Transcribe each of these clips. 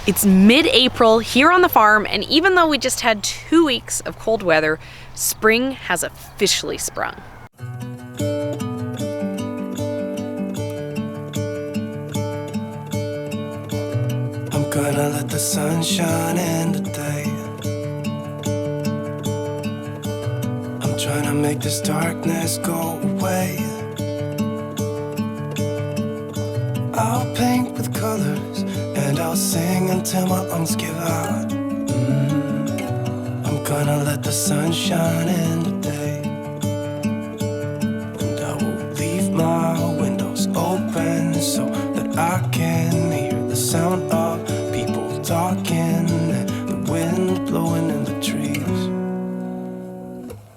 It's mid-April here on the farm, and even though we just had 2 weeks of cold weather, spring has officially sprung. I'm gonna let the sun shine in today. I'm trying to make this darkness go away. I'll paint with colors and I'll sing until my lungs give out. I'm gonna let the sun shine in today. And I will leave my windows open so that I can hear the sound of people talking and the wind blowing in the trees.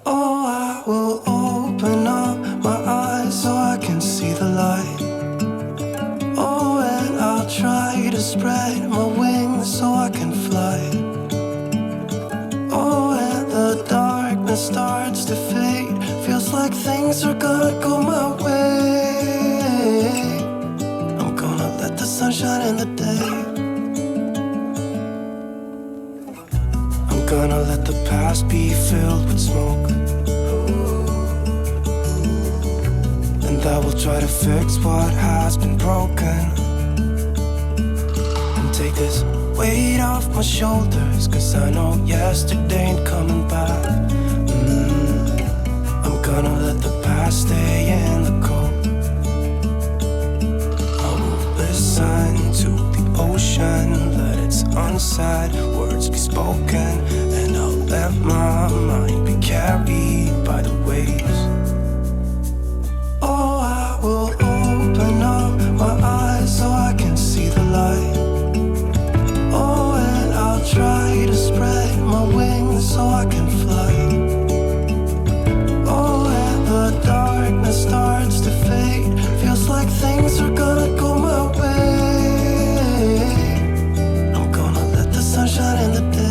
Oh, I will open up my eyes so I can see the light. Oh, and I'll try to spread my wings so I can fly. Oh, and the darkness starts to fade. Feels like things are gonna go my way. I'm gonna let the sun shine in the day. I'm gonna let the past be filled with smoke. And I will try to fix what has been broken. And take this weight off my shoulders, 'cause I know yesterday ain't coming back. I'm gonna let the past stay in the cold. I will listen to the ocean, let its unsaid words be spoken. And I'll let my mind be carried by the waves. Oh, I will open up my eyes so I can see the light. Oh, and I'll try to spread my wings so I can fly. Oh, and the darkness starts to fade. Feels like things are gonna go my way. I'm gonna let the sun shine in the day.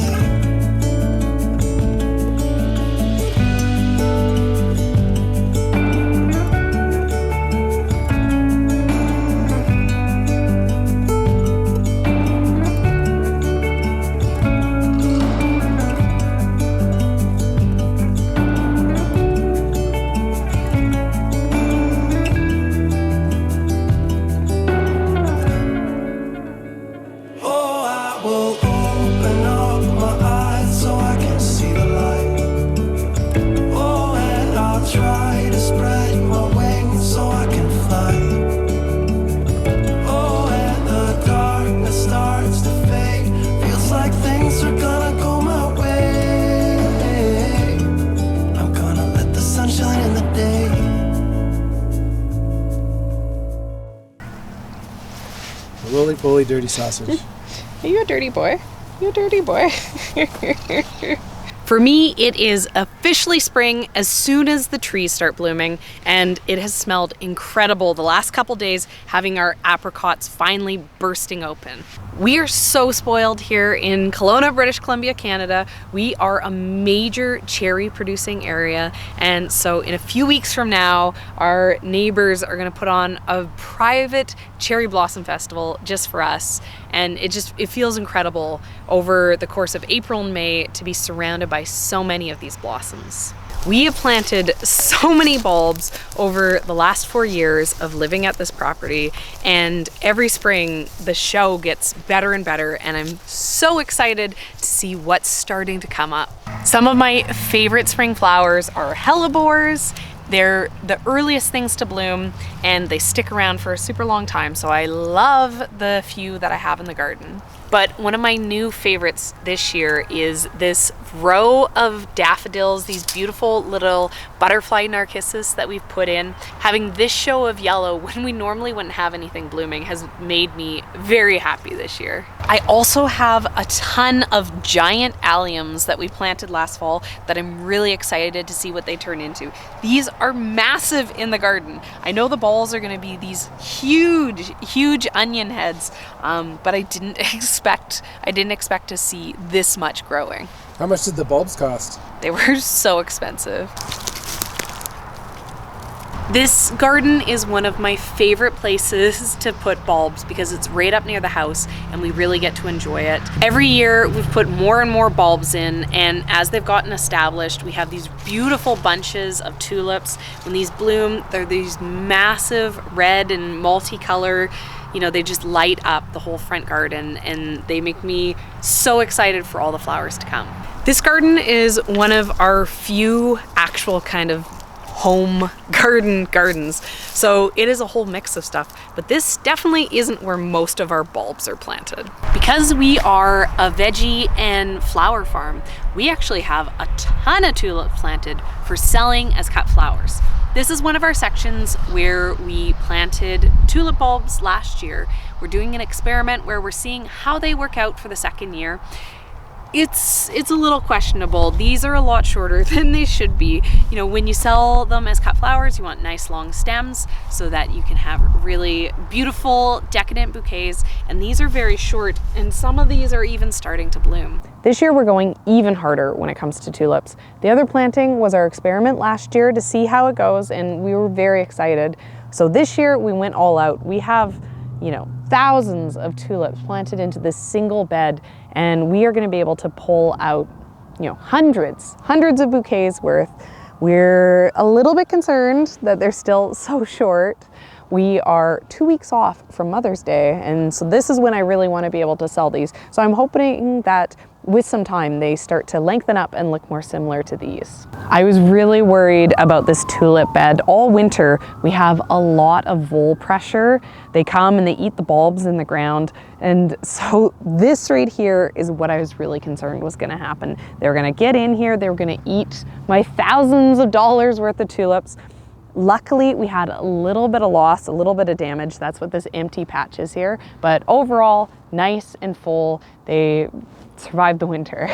Roly-poly dirty sausage. Are you a dirty boy? You a dirty boy? For me, it is officially spring as soon as the trees start blooming, and it has smelled incredible the last couple days, having our apricots finally bursting open. We are so spoiled here in Kelowna, British Columbia, Canada. We are a major cherry producing area, and so in a few weeks from now, our neighbors are gonna put on a private cherry blossom festival just for us. And it feels incredible over the course of April and May to be surrounded by so many of these blossoms. We have planted so many bulbs over the last 4 years of living at this property, and every spring the show gets better and better, and I'm so excited to see what's starting to come up. Some of my favorite spring flowers are hellebores. They're the earliest things to bloom, and they stick around for a super long time, so I love the few that I have in the garden. But one of my new favorites this year is this row of daffodils, these beautiful little butterfly narcissus that we've put in. Having this show of yellow when we normally wouldn't have anything blooming has made me very happy this year. I also have a ton of giant alliums that we planted last fall that I'm really excited to see what they turn into. These are massive in the garden. I know the balls are gonna be these huge onion heads, but I didn't expect to see this much growing. How much did the bulbs cost? They were so expensive. This garden is one of my favorite places to put bulbs because it's right up near the house and we really get to enjoy it. Every year we've put more and more bulbs in, and as they've gotten established, we have these beautiful bunches of tulips. When these bloom, they're these massive red and multicolor, you know, they just light up the whole front garden and they make me so excited for all the flowers to come. This garden is one of our few actual kind of home gardens. So it is a whole mix of stuff, but this definitely isn't where most of our bulbs are planted. Because we are a veggie and flower farm, we actually have a ton of tulips planted for selling as cut flowers. This is one of our sections where we planted tulip bulbs last year. We're doing an experiment where we're seeing how they work out for the second year. It's a little questionable. These are a lot shorter than they should be. You know, when you sell them as cut flowers, you want nice long stems so that you can have really beautiful decadent bouquets, and these are very short, and some of these are even starting to bloom. This year we're going even harder when it comes to tulips. The other planting was our experiment last year to see how it goes, and we were very excited. So this year we went all out. We have, you know, thousands of tulips planted into this single bed, and we are going to be able to pull out, you know, hundreds of bouquets worth. We're a little bit concerned that they're still so short. We are 2 weeks off from Mother's Day, and so this is when I really want to be able to sell these. So I'm hoping that with some time they start to lengthen up and look more similar to these. I was really worried about this tulip bed. All winter we have a lot of vole pressure. They come and they eat the bulbs in the ground, and so this right here is what I was really concerned was going to happen. They're going to get in here, they were going to eat my thousands of dollars worth of tulips. Luckily, we had a little bit of loss, a little bit of damage. That's what this empty patch is here. But overall, nice and full. They survived the winter.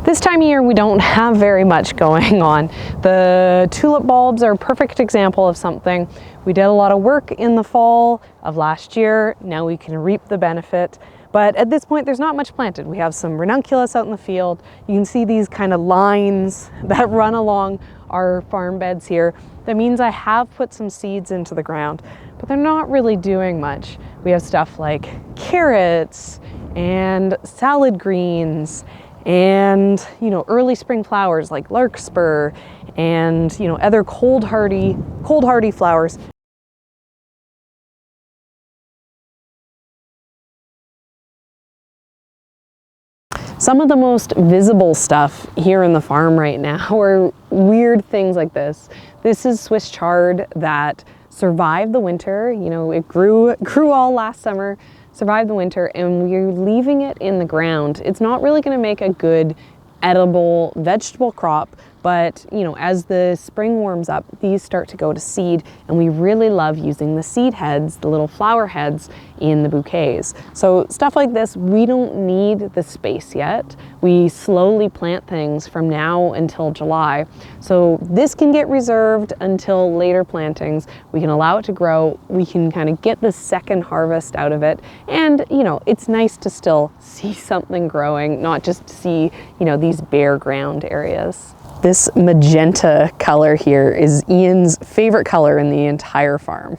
This time of year, we don't have very much going on. The tulip bulbs are a perfect example of something. We did a lot of work in the fall of last year. Now we can reap the benefit. But at this point, there's not much planted. We have some ranunculus out in the field. You can see these kind of lines that run along our farm beds here. That means I have put some seeds into the ground, but they're not really doing much. We have stuff like carrots and salad greens and, you know, early spring flowers like larkspur and, you know, other cold hardy flowers. Some of the most visible stuff here in the farm right now are weird things like this. This is Swiss chard that survived the winter. You know, it grew all last summer, survived the winter, and we're leaving it in the ground. It's not really going to make a good edible vegetable crop, but you know, as the spring warms up, these start to go to seed, and we really love using the seed heads, the little flower heads in the bouquets. So stuff like this, we don't need the space yet. We slowly plant things from now until July. So this can get reserved until later plantings. We can allow it to grow. We can kind of get the second harvest out of it. And you know, it's nice to still see something growing, not just see, you know, these bare ground areas. This magenta color here is Ian's favorite color in the entire farm.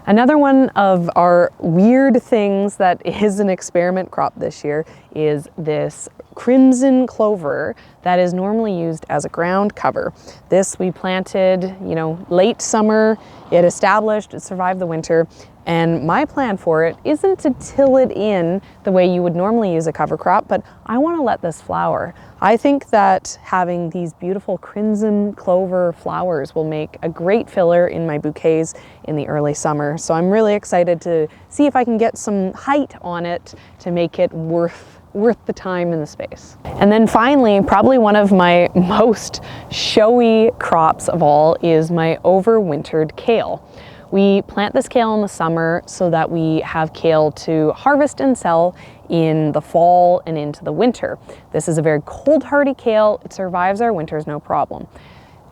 Another one of our weird things that is an experiment crop this year is this crimson clover that is normally used as a ground cover. This we planted, you know, late summer. It established, it survived the winter. And my plan for it isn't to till it in the way you would normally use a cover crop, but I want to let this flower. I think that having these beautiful crimson clover flowers will make a great filler in my bouquets in the early summer. So I'm really excited to see if I can get some height on it to make it worth the time and the space. And then finally, probably one of my most showy crops of all is my overwintered kale. We plant this kale in the summer so that we have kale to harvest and sell in the fall and into the winter. This is a very cold hardy kale. It survives our winters no problem.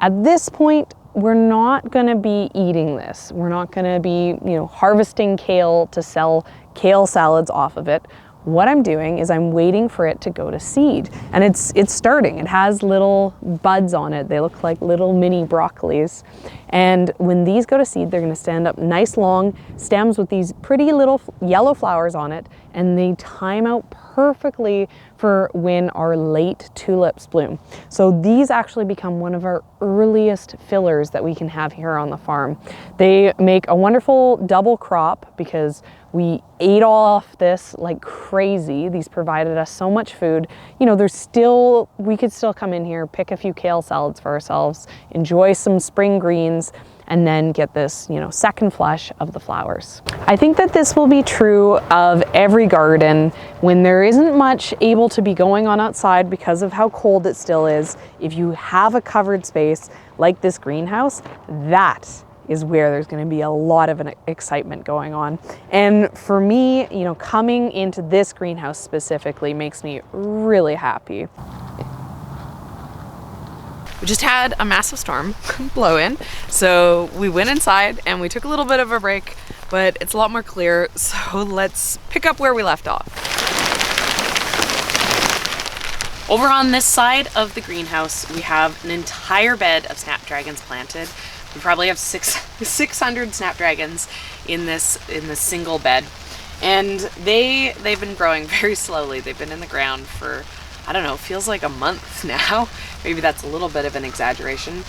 At this point, we're not going to be eating this. We're not going to be, you know, harvesting kale to sell kale salads off of it. what I'm doing is I'm waiting for it to go to seed. And it's starting. It has little buds on it. They look like little mini broccolis. And when these go to seed, they're gonna stand up nice long stems with these pretty little yellow flowers on it, and they time out perfectly for when our late tulips bloom. So these actually become one of our earliest fillers that we can have here on the farm. They make a wonderful double crop because we ate all off this like crazy. These provided us so much food. You know, we could still come in here, pick a few kale salads for ourselves, enjoy some spring greens, and then get this, you know, second flush of the flowers. I think that this will be true of every garden when there isn't much able to be going on outside because of how cold it still is. If you have a covered space like this greenhouse, that is where there's going to be a lot of an excitement going on. And for me, you know, coming into this greenhouse specifically makes me really happy. We just had a massive storm blow in, so we went inside and we took a little bit of a break, but it's a lot more clear, so let's pick up where we left off. Over on this side of the greenhouse, we have an entire bed of snapdragons planted. We probably have 600 snapdragons in this single bed, and they've been growing very slowly. They've been in the ground for, I don't know, feels like a month now. Maybe that's a little bit of an exaggeration.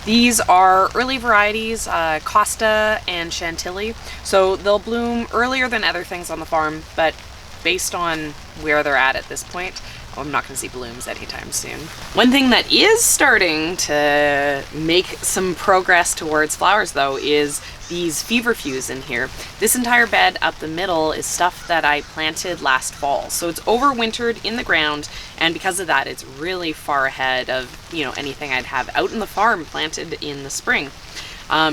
These are early varieties, Costa and Chantilly. So they'll bloom earlier than other things on the farm, but based on where they're at this point, I'm not gonna see blooms anytime soon. One thing that is starting to make some progress towards flowers though is these feverfews in here. This entire bed up the middle is stuff that I planted last fall. So it's overwintered in the ground, and because of that, it's really far ahead of, you know, anything I'd have out in the farm planted in the spring.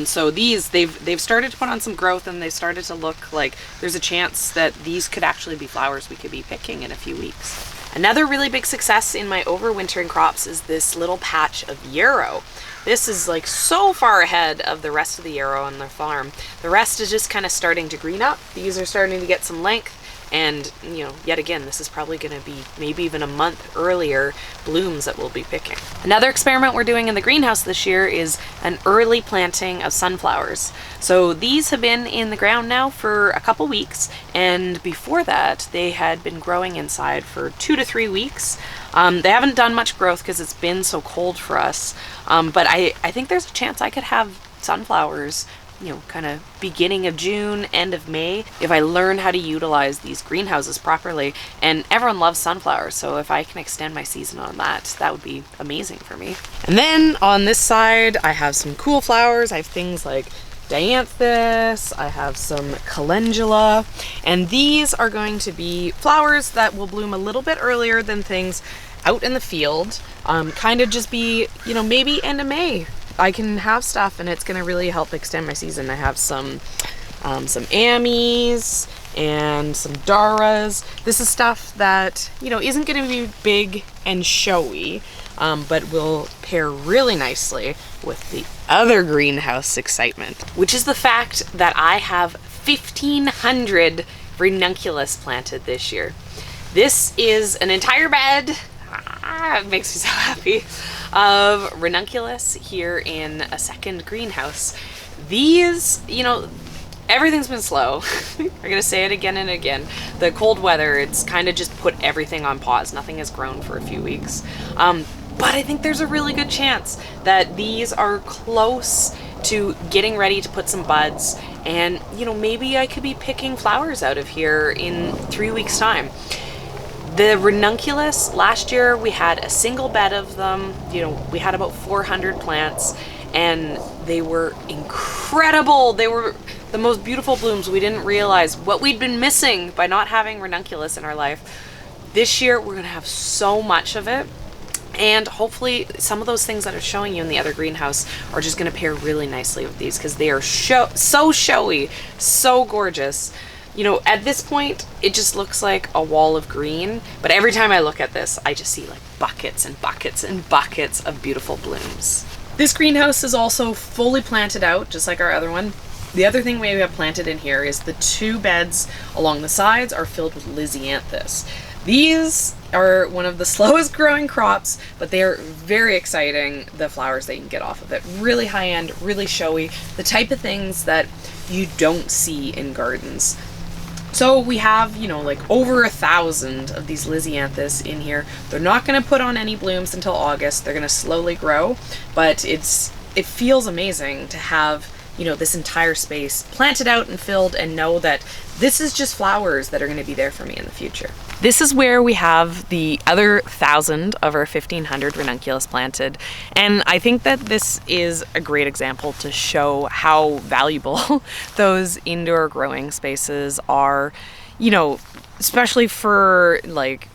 So these, they've started to put on some growth, and they've started to look like there's a chance that these could actually be flowers we could be picking in a few weeks. Another really big success in my overwintering crops is this little patch of yarrow. This is like so far ahead of the rest of the yarrow on the farm. The rest is just kind of starting to green up. These are starting to get some length, and you know, yet again, this is probably going to be maybe even a month earlier blooms that we'll be picking. Another experiment we're doing in the greenhouse this year is an early planting of sunflowers. So these have been in the ground now for a couple weeks, and before that they had been growing inside for 2 to 3 weeks. They haven't done much growth because it's been so cold for us, but I think there's a chance I could have sunflowers, you know, kind of beginning of June, end of May, if I learn how to utilize these greenhouses properly. And everyone loves sunflowers, so if I can extend my season on that, that would be amazing for me. And then on this side, I have some cool flowers. I have things like dianthus, I have some calendula, and these are going to be flowers that will bloom a little bit earlier than things out in the field. Kind of just be, you know, maybe end of May. I can have stuff and it's gonna really help extend my season. I have some Ammies and some Daras. This is stuff that, you know, isn't gonna be big and showy, but will pair really nicely with the other greenhouse excitement, which is the fact that I have 1,500 Ranunculus planted this year. This is an entire bed, it makes me so happy, of Ranunculus here in a second greenhouse. These, you know, everything's been slow. I'm gonna say it again and again. The cold weather, it's kind of just put everything on pause. Nothing has grown for a few weeks. But I think there's a really good chance that these are close to getting ready to put some buds, and you know, maybe I could be picking flowers out of here in 3 weeks time. The Ranunculus, last year we had a single bed of them. You know, we had about 400 plants, and they were incredible. They were the most beautiful blooms. We didn't realize what we'd been missing by not having Ranunculus in our life. This year we're gonna have so much of it, and hopefully some of those things that are showing you in the other greenhouse are just gonna pair really nicely with these, because they are so showy, so gorgeous. You know, at this point, it just looks like a wall of green, but every time I look at this, I just see like buckets and buckets and buckets of beautiful blooms. This greenhouse is also fully planted out, just like our other one. The other thing we have planted in here is the 2 beds along the sides are filled with Lisianthus. These are one of the slowest growing crops, but they are very exciting, the flowers that you can get off of it. Really high end, really showy, the type of things that you don't see in gardens. So we have, you know, like over 1,000 of these Lisianthus in here. They're not going to put on any blooms until August. They're going to slowly grow, but it feels amazing to have, you know, this entire space planted out and filled and know that this is just flowers that are going to be there for me in the future. This is where we have the other 1,000 of our 1,500 ranunculus planted. And I think that this is a great example to show how valuable those indoor growing spaces are, you know, especially for like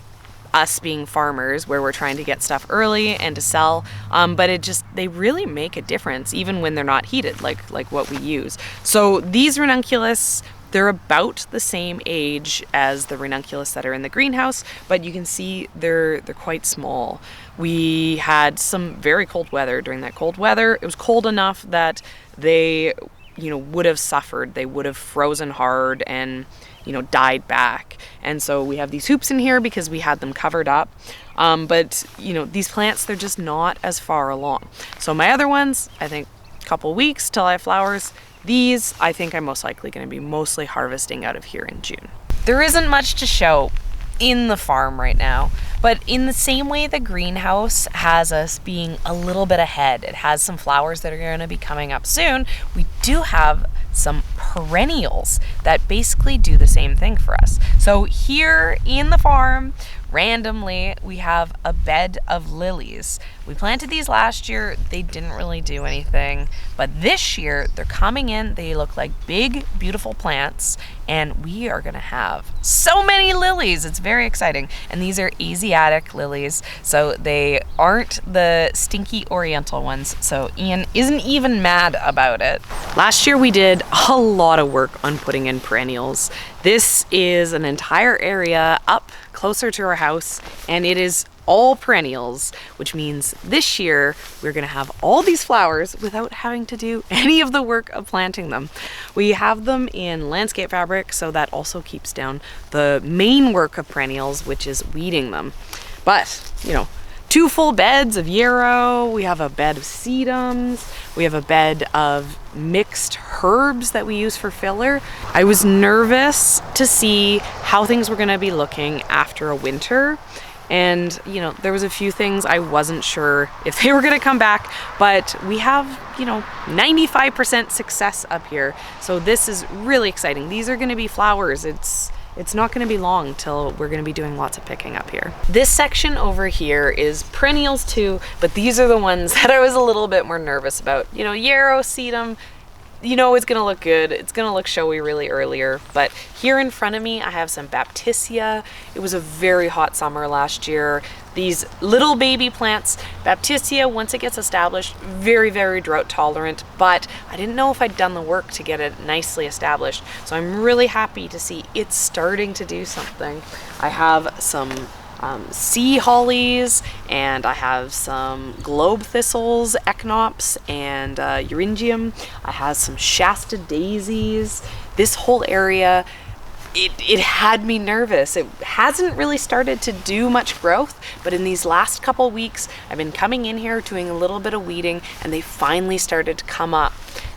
us being farmers where we're trying to get stuff early and to sell, but they really make a difference even when they're not heated like what we use. So these ranunculus, they're about the same age as the ranunculus that are in the greenhouse, but you can see they're quite small. We had some very cold weather. During that cold weather, it was cold enough that they, you know, would have suffered. They would have frozen hard and, you know, died back. And so we have these hoops in here because we had them covered up. But, you know, these plants, they're just not as far along. So my other ones, I think a couple weeks till I have flowers. These, I think I'm most likely going to be mostly harvesting out of here in June. There isn't much to show in the farm right now, but in the same way the greenhouse has us being a little bit ahead, it has some flowers that are going to be coming up soon, we do have some perennials that basically do the same thing for us. So here in the farm, randomly, we have a bed of lilies. We planted these last year. They didn't really do anything, but this year they're coming in. They look like big, beautiful plants, and we are gonna have so many lilies. It's very exciting. And these are Asiatic lilies, so they aren't the stinky oriental ones. So Ian isn't even mad about it. Last year we did a lot of work on putting in perennials. This is an entire area up closer to our house, and it is all perennials, which means this year we're gonna have all these flowers without having to do any of the work of planting them. We have them in landscape fabric, so that also keeps down the main work of perennials, which is weeding them. But, you know, 2 full beds of yarrow, we have a bed of sedums, we have a bed of mixed herbs that we use for filler. I was nervous to see how things were gonna be looking after a winter. And, you know, there was a few things I wasn't sure if they were gonna come back, but we have, you know, 95% success up here. So this is really exciting. These are gonna be flowers. It's not gonna be long till we're gonna be doing lots of picking up here. This section over here is perennials too, but these are the ones that I was a little bit more nervous about. You know, yarrow, sedum, you know it's gonna look good. It's gonna look showy really earlier, but here in front of me I have some baptisia. It was a very hot summer last year. These little baby plants, baptisia, once it gets established, very, very drought tolerant, but I didn't know if I'd done the work to get it nicely established. So I'm really happy to see it's starting to do something. I have some sea hollies, and I have some globe thistles, echinops, and euringium. I have some Shasta daisies. This whole area, it had me nervous. It hasn't really started to do much growth, but in these last couple weeks, I've been coming in here doing a little bit of weeding, and they finally started to come up.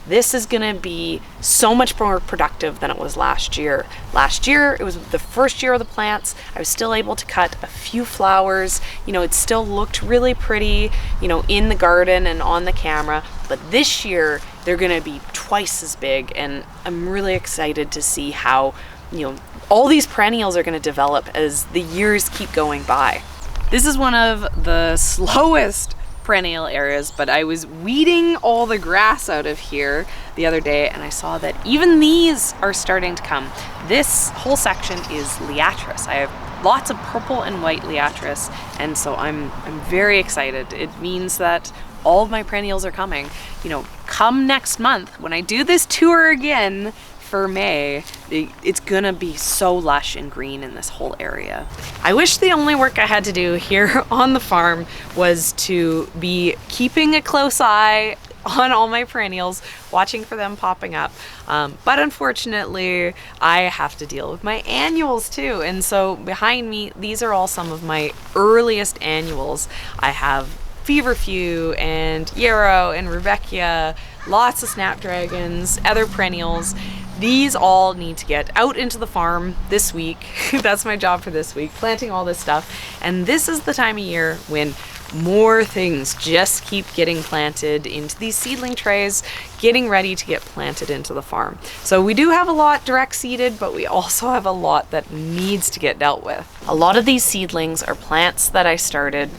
This is gonna be so much more productive than it was last year. Last year, it was the first year of the plants. I was still able to cut a few flowers. You know, it still looked really pretty, you know, in the garden and on the camera. But this year, they're gonna be twice as big, and I'm really excited to see how, you know, all these perennials are gonna develop as the years keep going by. This is one of the slowest perennial areas, but I was weeding all the grass out of here the other day, and I saw that even these are starting to come. This whole section is liatris. I have lots of purple and white liatris, and so I'm very excited. It means that all of my perennials are coming. You know, come next month when I do this tour again for May, it's gonna be so lush and green in this whole area. I wish the only work I had to do here on the farm was to be keeping a close eye on all my perennials, watching for them popping up. But unfortunately, I have to deal with my annuals too. And so behind me, these are all some of my earliest annuals. I have feverfew and yarrow and rudbeckia, lots of snapdragons, other perennials. These all need to get out into the farm this week. That's my job for this week, planting all this stuff. And this is the time of year when more things just keep getting planted into these seedling trays, getting ready to get planted into the farm. So we do have a lot direct seeded, but we also have a lot that needs to get dealt with. A lot of these seedlings are plants that I started,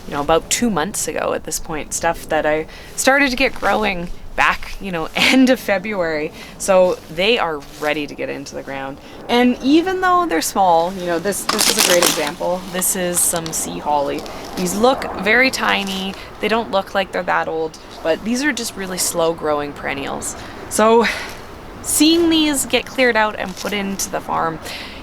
you know, about 2 months ago at this point, stuff that I started to get growing back, you know, end of February. So they are ready to get into the ground. And even though they're small, you know, this is a great example. This is some sea holly. These look very tiny. They don't look like they're that old, but these are just really slow growing perennials. So seeing these get cleared out and put into the farm,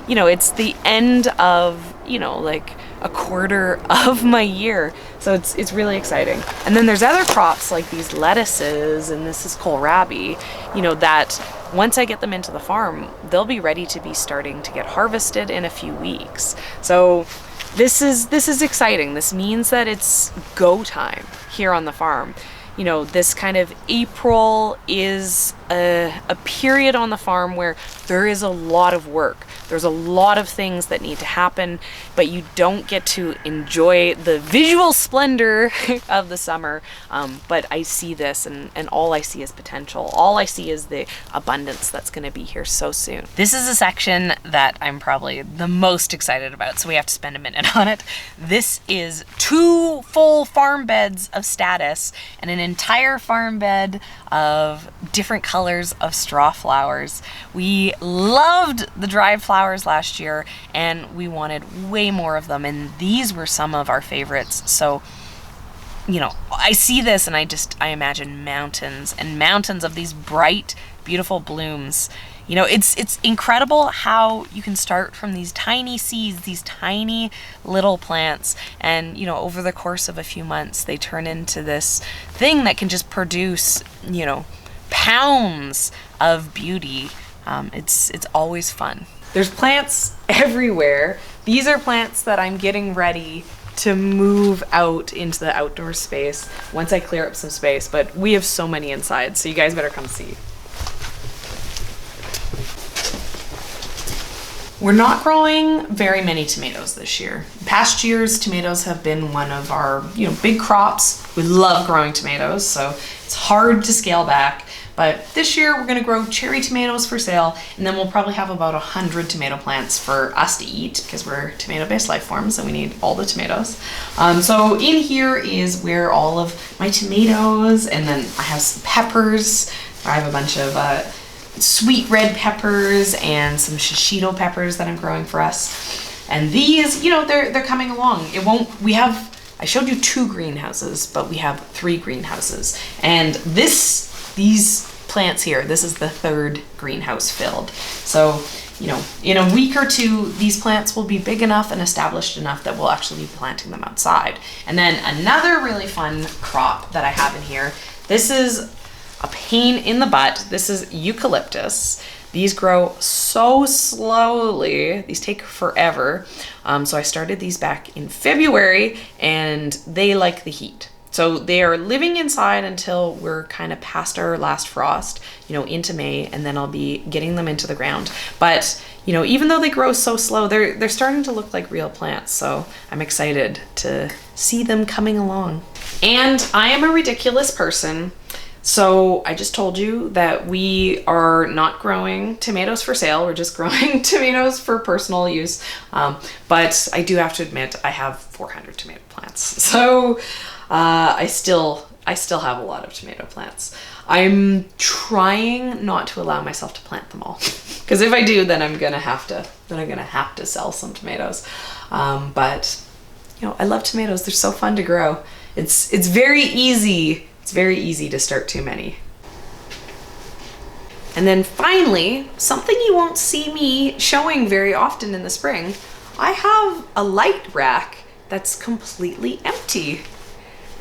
you know, it's the end of, you know, like a quarter of my year. So it's really exciting. And then there's other crops like these lettuces, and this is kohlrabi, you know, that once I get them into the farm, they'll be ready to be starting to get harvested in a few weeks. So this is exciting. This means that it's go time here on the farm. You know, this kind of April is a period on the farm where there is a lot of work. There's a lot of things that need to happen, but you don't get to enjoy the visual splendor of the summer. But I see this, and all I see is potential. All I see is the abundance that's going to be here so soon. This is a section that I'm probably the most excited about, so we have to spend a minute on it. This is 2 full farm beds of statice and an entire farm bed of different colors of straw flowers. We loved the dried flowers last year, and we wanted way more of them, and these were some of our favorites. So, you know, I see this and I imagine mountains and mountains of these bright, beautiful blooms. You know, it's incredible how you can start from these tiny seeds, these tiny little plants, and, you know, over the course of a few months, they turn into this thing that can just produce, you know, pounds of beauty. It's always fun. There's plants everywhere. These are plants that I'm getting ready to move out into the outdoor space once I clear up some space, but we have so many inside, so you guys better come see. We're not growing very many tomatoes this year. Past years, tomatoes have been one of our, you know, big crops. We love growing tomatoes, so it's hard to scale back. But this year we're gonna grow cherry tomatoes for sale, and then we'll probably have about 100 tomato plants for us to eat, because we're tomato-based life forms and we need all the tomatoes. So in here is where all of my tomatoes, and then I have some peppers. I have a bunch of sweet red peppers and some shishito peppers that I'm growing for us. And these, you know, they're coming along. I showed you 2 greenhouses, but we have 3 greenhouses. And these plants here, this is the 3rd greenhouse filled. So, you know, in a week or 2, these plants will be big enough and established enough that we'll actually be planting them outside. And then another really fun crop that I have in here, this is a pain in the butt. This is eucalyptus. These grow so slowly. These take forever. So I started these back in February, and they like the heat. So they are living inside until we're kind of past our last frost, you know, into May, and then I'll be getting them into the ground. But, you know, even though they grow so slow, they're starting to look like real plants. So I'm excited to see them coming along. And I am a ridiculous person. So I just told you that we are not growing tomatoes for sale. We're just growing tomatoes for personal use. But I do have to admit, I have 400 tomato plants. So I still have a lot of tomato plants. I'm trying not to allow myself to plant them all, because if I do, then I'm gonna have to sell some tomatoes. But you know, I love tomatoes. They're so fun to grow. It's very easy. It's very easy to start too many. And then finally, something you won't see me showing very often in the spring, I have a light rack that's completely empty.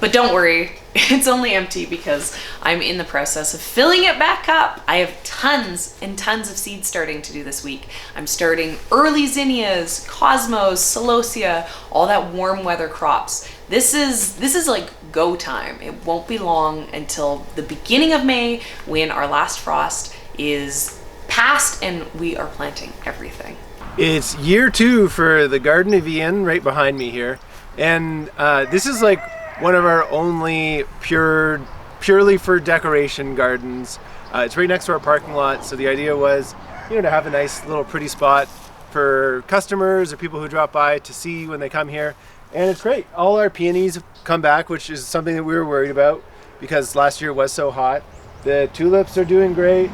But don't worry, it's only empty because I'm in the process of filling it back up. I have tons and tons of seeds starting to do this week. I'm starting early zinnias, cosmos, celosia, all that warm weather crops. This is like go time. It won't be long until the beginning of May when our last frost is past and we are planting everything. It's year 2 for the Garden of Ian right behind me here. And this is like one of our only purely for decoration gardens. It's right next to our parking lot, so the idea was, to have a nice little pretty spot for customers or people who drop by to see when they come here. And it's great. All our peonies have come back, which is something that we were worried about because last year was so hot. The tulips are doing great.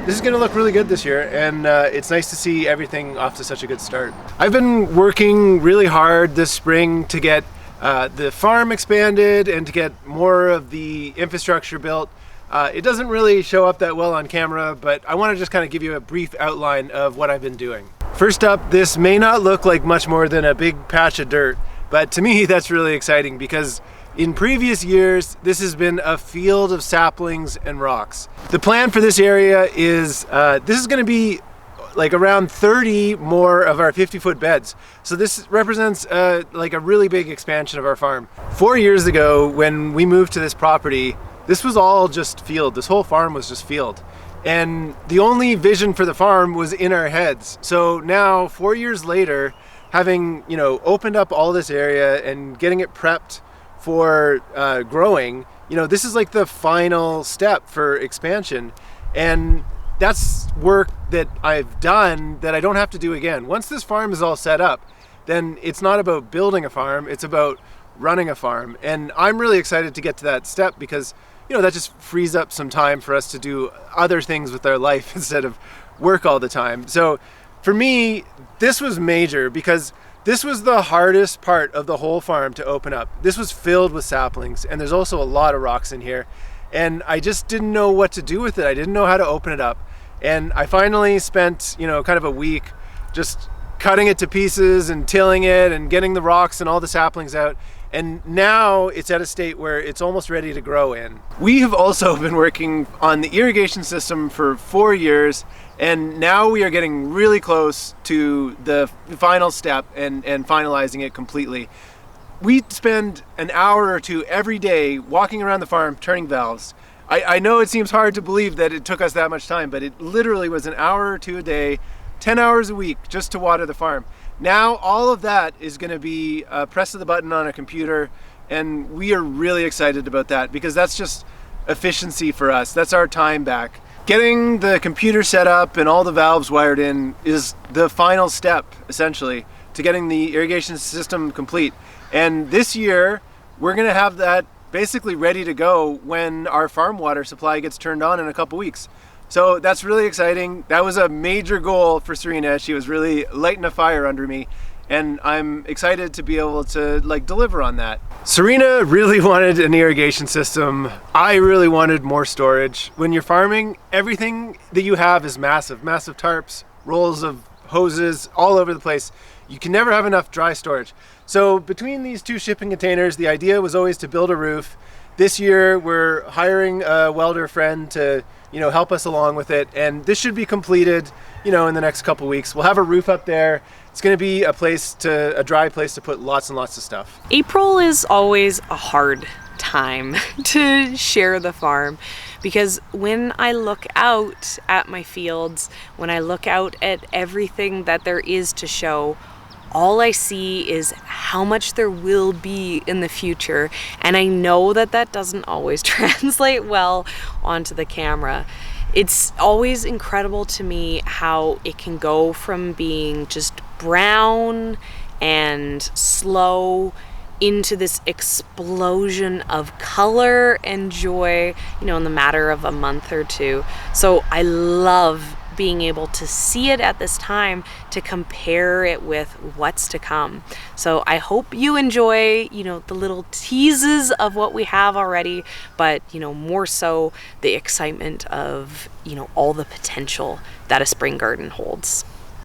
This is going to look really good this year, and it's nice to see everything off to such a good start. I've been working really hard this spring to get the farm expanded and to get more of the infrastructure built. It doesn't really show up that well on camera, but I want to just kind of give you a brief outline of what I've been doing. First up, this may not look like much more than a big patch of dirt, but to me that's really exciting because in previous years, this has been a field of saplings and rocks. The plan for this area is, this is going to be like around 30 more of our 50-foot beds. So this represents like a really big expansion of our farm. 4 years ago, when we moved to this property, this was all just field. This whole farm was just field. And the only vision for the farm was in our heads. So now, 4 years later, having, opened up all this area and getting it prepped for growing, this is like the final step for expansion. And that's work that I've done that I don't have to do again. Once this farm is all set up, then it's not about building a farm, it's about running a farm. And I'm really excited to get to that step because, that just frees up some time for us to do other things with our life instead of work all the time. So for me, this was major because this was the hardest part of the whole farm to open up. This was filled with saplings, and there's also a lot of rocks in here. And I just didn't know what to do with it. I didn't know how to open it up. And I finally spent, kind of a week just cutting it to pieces and tilling it and getting the rocks and all the saplings out. And now it's at a state where it's almost ready to grow in. We have also been working on the irrigation system for 4 years, and now we are getting really close to the final step and finalizing it completely. We spend an hour or two every day walking around the farm turning valves. I know it seems hard to believe that it took us that much time, but it literally was an hour or two a day, 10 hours a week just to water the farm. Now all of that is going to be a press of the button on a computer, and we are really excited about that because that's just efficiency for us. That's our time back. Getting the computer set up and all the valves wired in is the final step, essentially, to getting the irrigation system complete. And this year, we're going to have that basically ready to go when our farm water supply gets turned on in a couple weeks. So that's really exciting. That was a major goal for Serina. She was really lighting a fire under me, and I'm excited to be able to deliver on that. Serina really wanted an irrigation system. I really wanted more storage. When you're farming, everything that you have is massive. Massive tarps, rolls of hoses all over the place. You can never have enough dry storage. So between these 2 shipping containers, the idea was always to build a roof. This year we're hiring a welder friend to help us along with it, and this should be completed in the next couple weeks. We'll have a roof up there. It's going to be a dry place to put lots and lots of stuff. April is always a hard time to share the farm because when I look out at my fields, when I look out at everything that there is to show, all I see is how much there will be in the future. And I know that that doesn't always translate well onto the camera. It's always incredible to me how it can go from being just brown and slow into this explosion of color and joy, in the matter of a month or two. So I love being able to see it at this time to compare it with what's to come. So I hope you enjoy, the little teases of what we have already, but, more so the excitement of, all the potential that a spring garden holds.